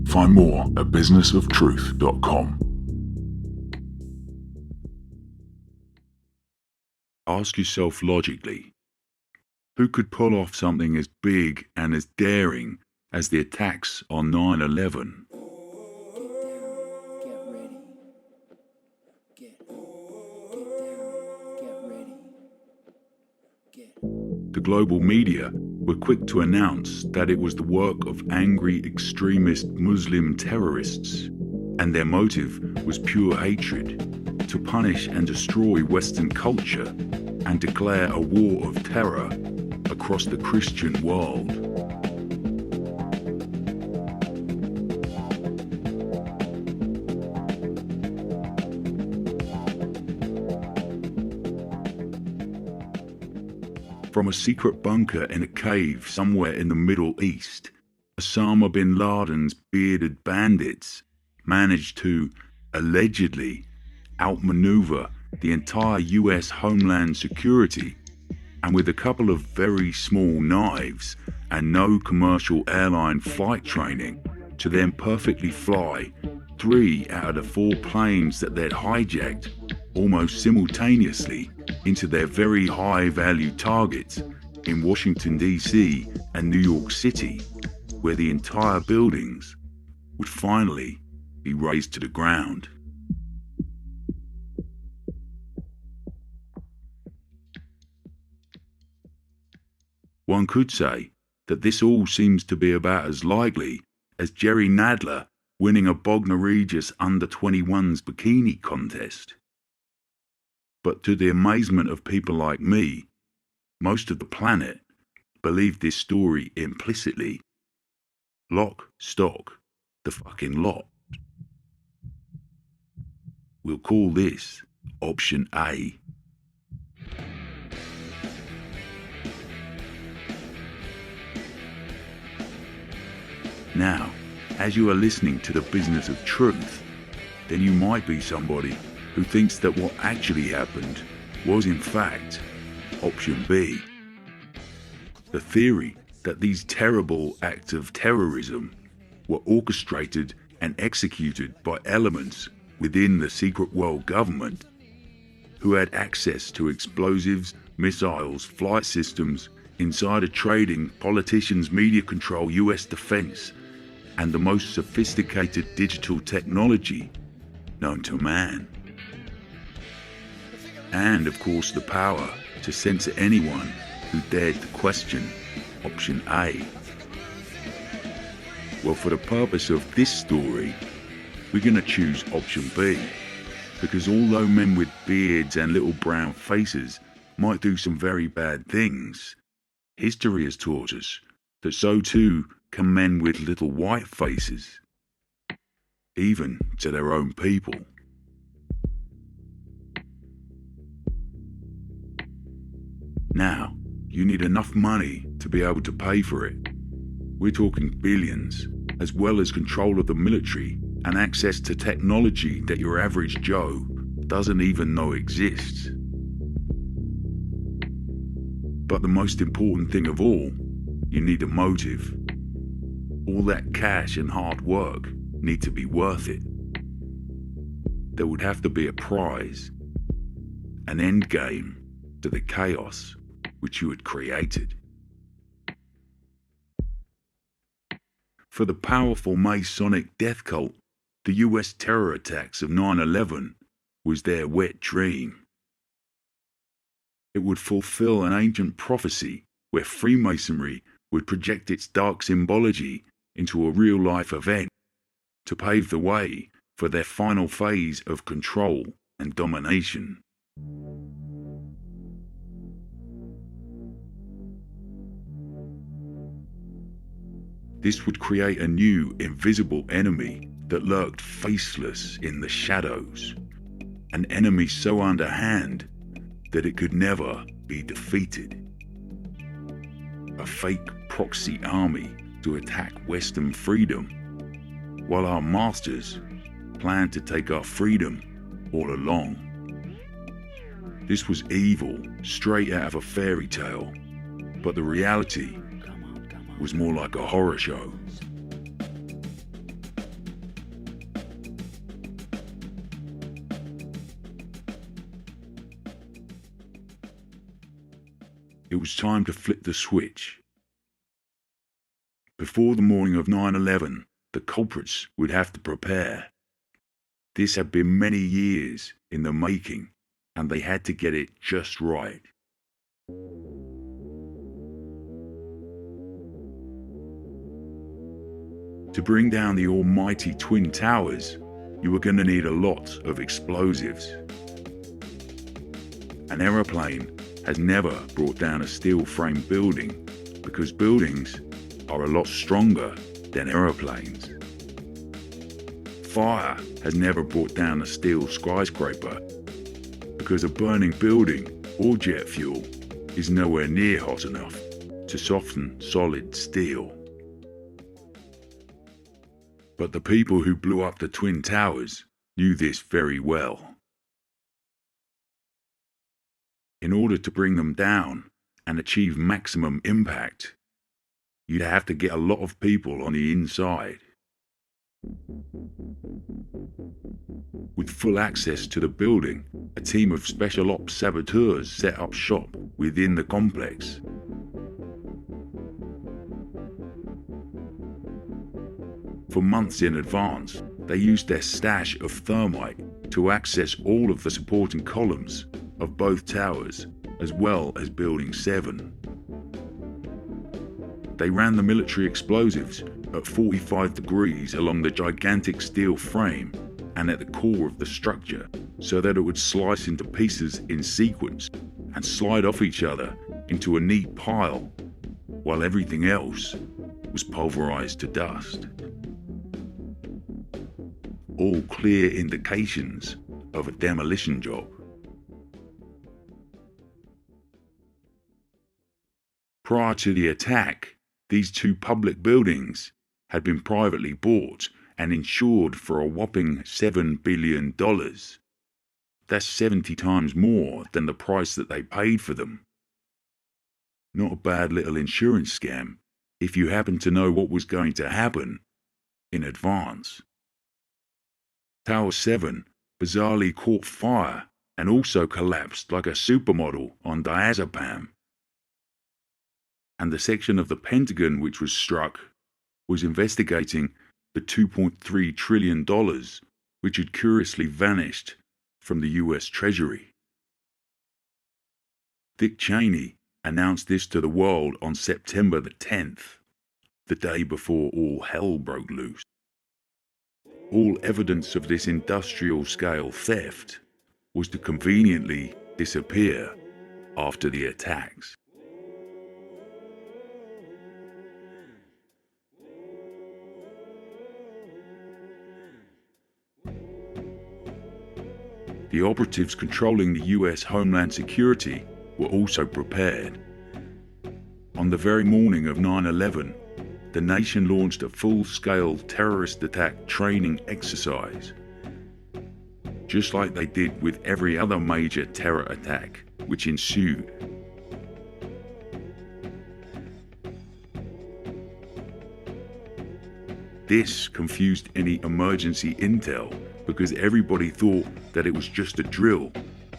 Find more at businessoftruth.com. Ask yourself logically, who could pull off something as big and as daring as the attacks on 9/11? The global media were quick to announce that it was the work of angry extremist Muslim terrorists, and their motive was pure hatred, to punish and destroy Western culture and declare a war of terror across the Christian world. From a secret bunker in a cave somewhere in the Middle East, Osama bin Laden's bearded bandits managed to, allegedly, outmaneuver the entire US Homeland Security, and with a couple of very small knives and no commercial airline flight training, to then perfectly fly 3 out of the 4 planes that they'd hijacked almost simultaneously into their very high-value targets in Washington, D.C. and New York City, where the entire buildings would finally be razed to the ground. One could say that this all seems to be about as likely as Jerry Nadler winning a Bognor Regis under-21s bikini contest. But to the amazement of people like me, most of the planet believed this story implicitly. Lock, stock, the fucking lot. We'll call this option A. Now, as you are listening to the Business of Truth, then you might be somebody who thinks that what actually happened was in fact option B. The theory that these terrible acts of terrorism were orchestrated and executed by elements within the secret world government who had access to explosives, missiles, flight systems, insider trading, politicians, media control, US defense, and the most sophisticated digital technology known to man. And of course the power to censor anyone who dared to question option A. Well, for the purpose of this story, we're going to choose option B, because although men with beards and little brown faces might do some very bad things, history has taught us that so too can men with little white faces, even to their own people. Now, you need enough money to be able to pay for it. We're talking billions, as well as control of the military and access to technology that your average Joe doesn't even know exists. But the most important thing of all, you need a motive. All that cash and hard work need to be worth it. There would have to be a prize, an end game to the chaos which you had created. For the powerful Masonic death cult, the US terror attacks of 9/11 was their wet dream. It would fulfill an ancient prophecy where Freemasonry would project its dark symbology into a real-life event to pave the way for their final phase of control and domination. This would create a new invisible enemy that lurked faceless in the shadows, an enemy so underhand that it could never be defeated. A fake proxy army to attack Western freedom, while our masters planned to take our freedom all along. This was evil, straight out of a fairy tale, but the reality was more like a horror show. It was time to flip the switch. Before the morning of 9/11, the culprits would have to prepare. This had been many years in the making, and they had to get it just right. To bring down the almighty Twin Towers, you were going to need a lot of explosives. An aeroplane has never brought down a steel frame building because buildings are a lot stronger than aeroplanes. Fire has never brought down a steel skyscraper because a burning building or jet fuel is nowhere near hot enough to soften solid steel. But the people who blew up the Twin Towers knew this very well. In order to bring them down and achieve maximum impact, you'd have to get a lot of people on the inside. With full access to the building, a team of special ops saboteurs set up shop within the complex. For months in advance, they used their stash of thermite to access all of the supporting columns of both towers, as well as Building 7. They ran the military explosives at 45 degrees along the gigantic steel frame and at the core of the structure so that it would slice into pieces in sequence and slide off each other into a neat pile, while everything else was pulverized to dust. All clear indications of a demolition job. Prior to the attack, these two public buildings had been privately bought and insured for a whopping $7 billion. That's 70 times more than the price that they paid for them. Not a bad little insurance scam if you happen to know what was going to happen in advance. Tower 7 bizarrely caught fire and also collapsed like a supermodel on diazepam. And the section of the Pentagon which was struck was investigating the $2.3 trillion which had curiously vanished from the US Treasury. Dick Cheney announced this to the world on September the 10th, the day before all hell broke loose. All evidence of this industrial-scale theft was to conveniently disappear after the attacks. The operatives controlling the US Homeland Security were also prepared. On the very morning of 9/11, the nation launched a full-scale terrorist attack training exercise, just like they did with every other major terror attack which ensued. This confused any emergency intel because everybody thought that it was just a drill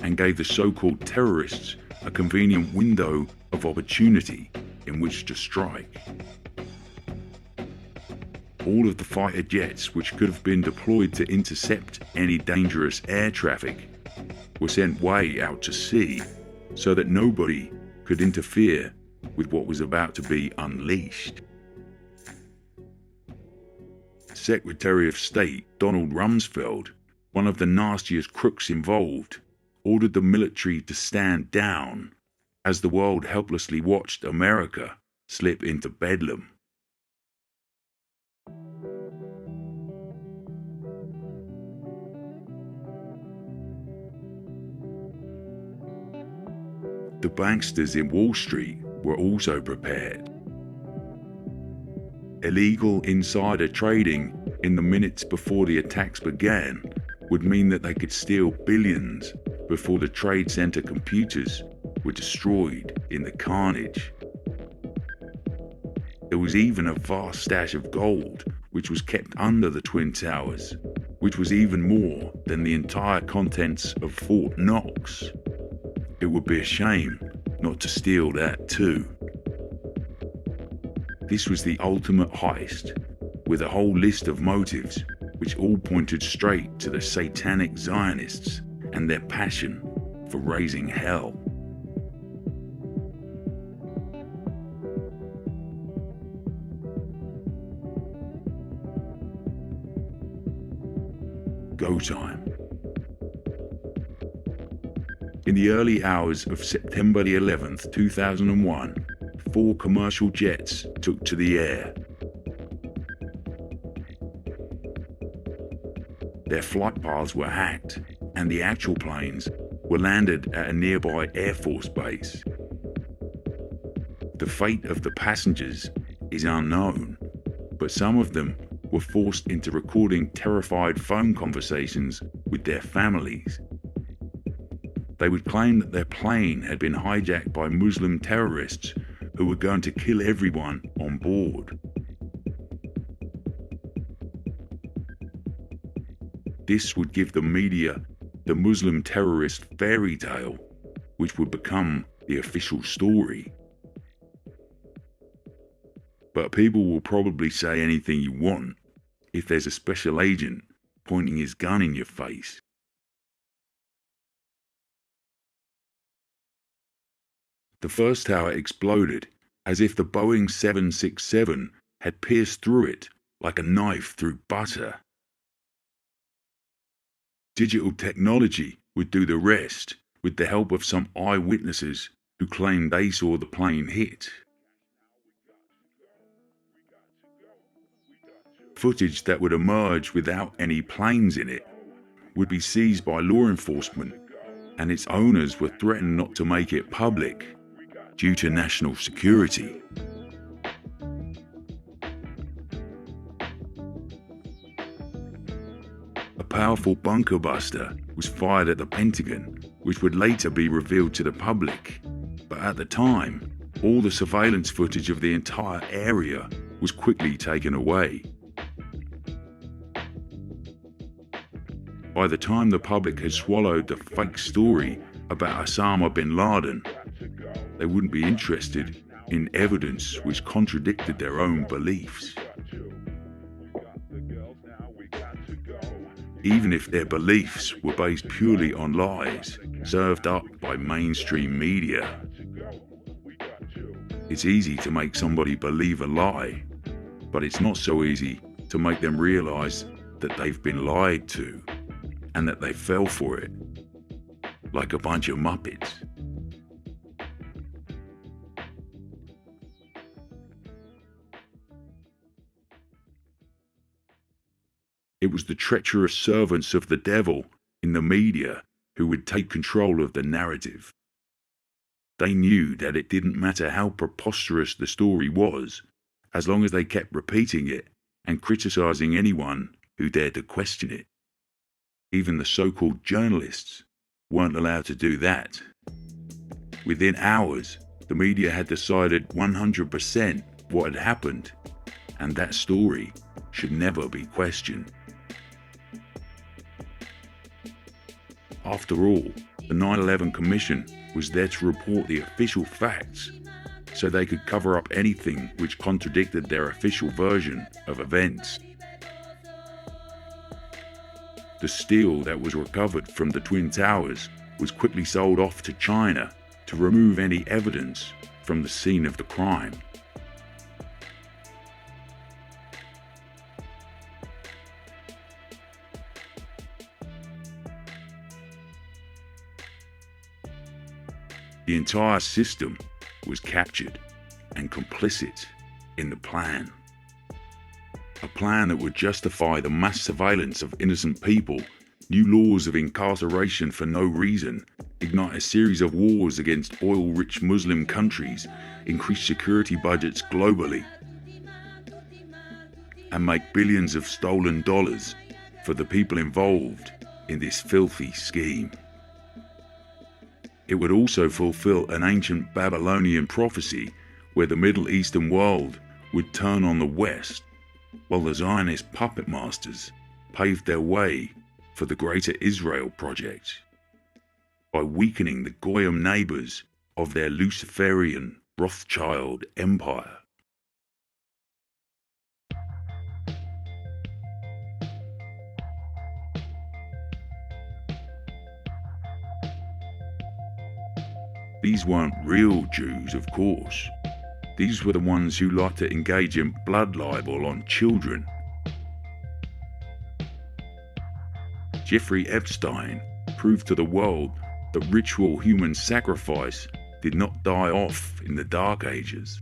and gave the so-called terrorists a convenient window of opportunity in which to strike. All of the fighter jets which could have been deployed to intercept any dangerous air traffic were sent way out to sea so that nobody could interfere with what was about to be unleashed. Secretary of State Donald Rumsfeld, one of the nastiest crooks involved, ordered the military to stand down as the world helplessly watched America slip into bedlam. The banksters in Wall Street were also prepared. Illegal insider trading in the minutes before the attacks began would mean that they could steal billions before the Trade Center computers were destroyed in the carnage. There was even a vast stash of gold which was kept under the Twin Towers, which was even more than the entire contents of Fort Knox. It would be a shame not to steal that too. This was the ultimate heist, with a whole list of motives which all pointed straight to the satanic Zionists and their passion for raising hell. Go time. In the early hours of September the 11th, 2001, 4 commercial jets took to the air. Their flight paths were hacked, and the actual planes were landed at a nearby Air Force base. The fate of the passengers is unknown, but some of them were forced into recording terrified phone conversations with their families. They would claim that their plane had been hijacked by Muslim terrorists who were going to kill everyone on board. This would give the media the Muslim terrorist fairy tale, which would become the official story. But people will probably say anything you want if there's a special agent pointing his gun in your face. The first tower exploded as if the Boeing 767 had pierced through it like a knife through butter. Digital technology would do the rest with the help of some eyewitnesses who claimed they saw the plane hit. Footage that would emerge without any planes in it would be seized by law enforcement, and its owners were threatened not to make it public due to national security. A powerful bunker buster was fired at the Pentagon, which would later be revealed to the public, but at the time, all the surveillance footage of the entire area was quickly taken away. By the time the public had swallowed the fake story about Osama bin Laden, they wouldn't be interested in evidence which contradicted their own beliefs. Even if their beliefs were based purely on lies served up by mainstream media. It's easy to make somebody believe a lie, but it's not so easy to make them realize that they've been lied to and that they fell for it, like a bunch of muppets. It was the treacherous servants of the devil in the media who would take control of the narrative. They knew that it didn't matter how preposterous the story was, as long as they kept repeating it and criticizing anyone who dared to question it. Even the so-called journalists weren't allowed to do that. Within hours, the media had decided 100% what had happened, and that story should never be questioned. After all, the 9/11 Commission was there to report the official facts, so they could cover up anything which contradicted their official version of events. The steel that was recovered from the Twin Towers was quickly sold off to China to remove any evidence from the scene of the crime. The entire system was captured and complicit in the plan. A plan that would justify the mass surveillance of innocent people, new laws of incarceration for no reason, ignite a series of wars against oil-rich Muslim countries, increase security budgets globally, and make billions of stolen dollars for the people involved in this filthy scheme. It would also fulfill an ancient Babylonian prophecy where the Middle Eastern world would turn on the West, while the Zionist puppet masters paved their way for the Greater Israel Project. By weakening the Goyim neighbors of their Luciferian Rothschild empire. These weren't real Jews, of course. These were the ones who liked to engage in blood libel on children. Jeffrey Epstein proved to the world that ritual human sacrifice did not die off in the Dark Ages.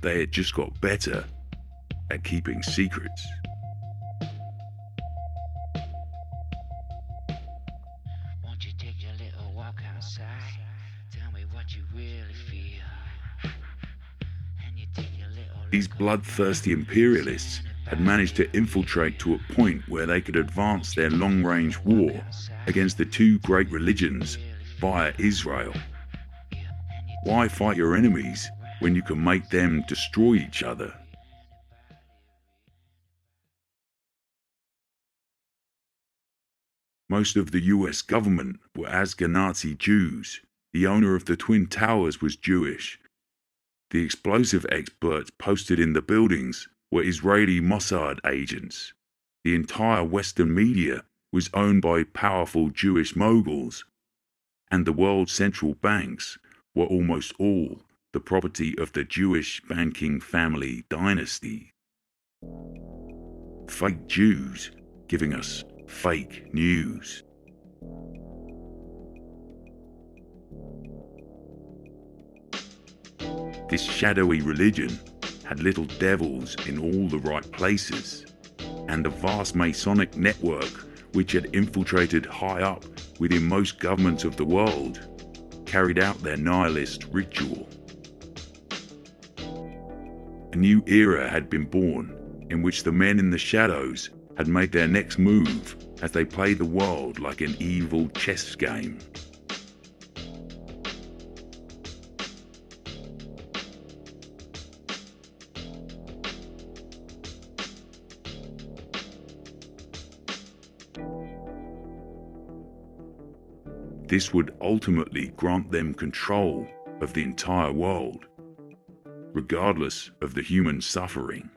They had just got better at keeping secrets. Won't you take your little walk outside? Tell me what you really feel. And you take your little These bloodthirsty imperialists had managed to infiltrate to a point where they could advance their long-range war against the two great religions via Israel. Why fight your enemies when you can make them destroy each other? Most of the US government were Ashkenazi Jews. The owner of the Twin Towers was Jewish. The explosive experts posted in the buildings were Israeli Mossad agents. The entire Western media was owned by powerful Jewish moguls, and the world's central banks were almost all the property of the Jewish banking family dynasty. Fake Jews giving us fake news. This shadowy religion had little devils in all the right places, and the vast Masonic network, which had infiltrated high up within most governments of the world, carried out their nihilist ritual. A new era had been born in which the men in the shadows had made their next move as they played the world like an evil chess game. This would ultimately grant them control of the entire world, regardless of the human suffering.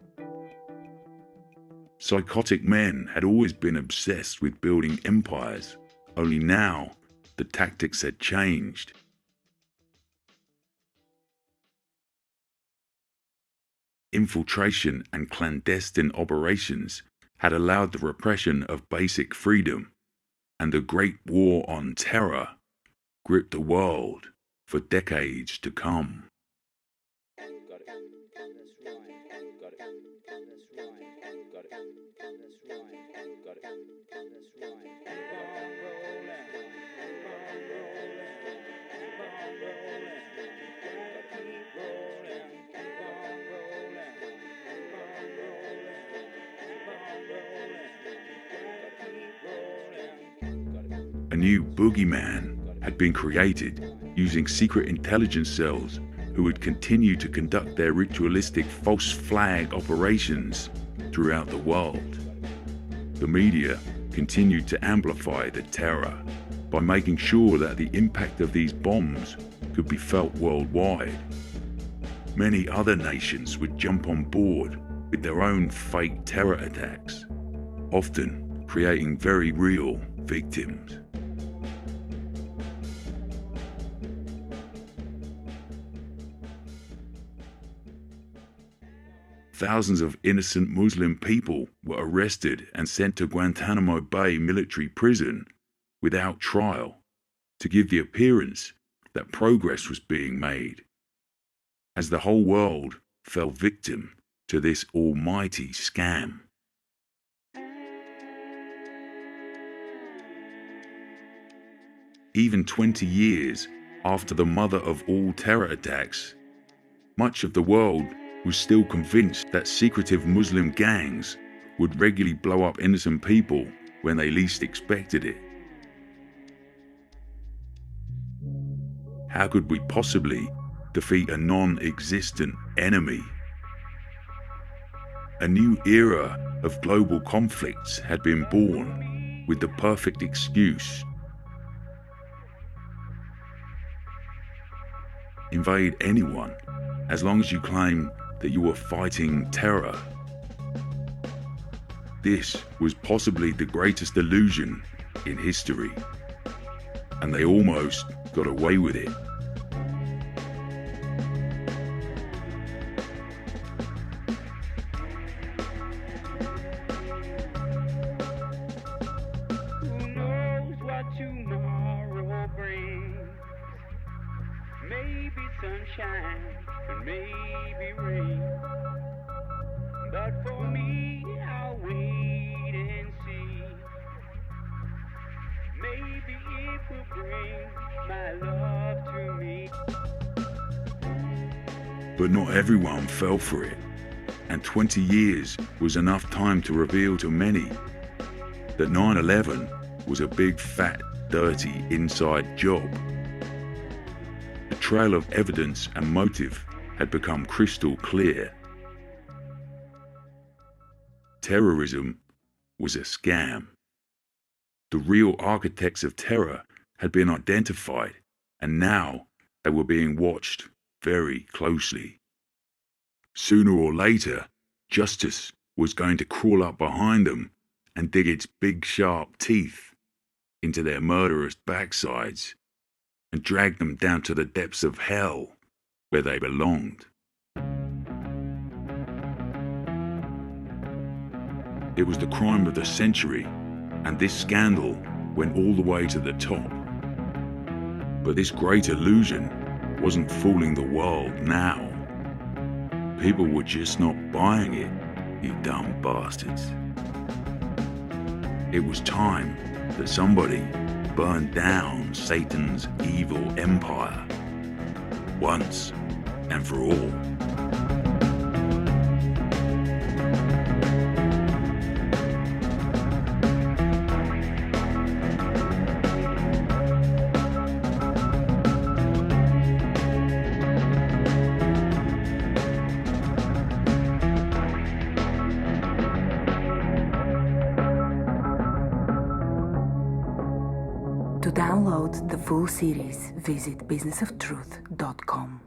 Psychotic men had always been obsessed with building empires, only now the tactics had changed. Infiltration and clandestine operations had allowed the repression of basic freedom, and the Great War on Terror gripped the world for decades to come. A new boogeyman had been created using secret intelligence cells who would continue to conduct their ritualistic false flag operations throughout the world. The media continued to amplify the terror by making sure that the impact of these bombs could be felt worldwide. Many other nations would jump on board with their own fake terror attacks, often creating very real victims. Thousands of innocent Muslim people were arrested and sent to Guantanamo Bay military prison without trial to give the appearance that progress was being made, as the whole world fell victim to this almighty scam. Even 20 years after the mother of all terror attacks, much of the world was still convinced that secretive Muslim gangs would regularly blow up innocent people when they least expected it. How could we possibly defeat a non-existent enemy? A new era of global conflicts had been born with the perfect excuse: invade anyone as long as you claim that you were fighting terror. This was possibly the greatest illusion in history, and they almost got away with it. Who knows what tomorrow brings? Maybe sunshine and maybe rain. But for me, I'll wait and see. Maybe it will bring my love to me. But not everyone fell for it, and 20 years was enough time to reveal to many that 9/11 was a big, fat, dirty inside job. The trail of evidence and motive had become crystal clear. Terrorism was a scam. The real architects of terror had been identified, and now they were being watched very closely. Sooner or later, justice was going to crawl up behind them and dig its big sharp teeth into their murderous backsides and drag them down to the depths of hell where they belonged. It was the crime of the century, and this scandal went all the way to the top. But this great illusion wasn't fooling the world now. People were just not buying it, you dumb bastards. It was time that somebody burned down Satan's evil empire, once and for all. To download the full series, visit businessoftruth.com.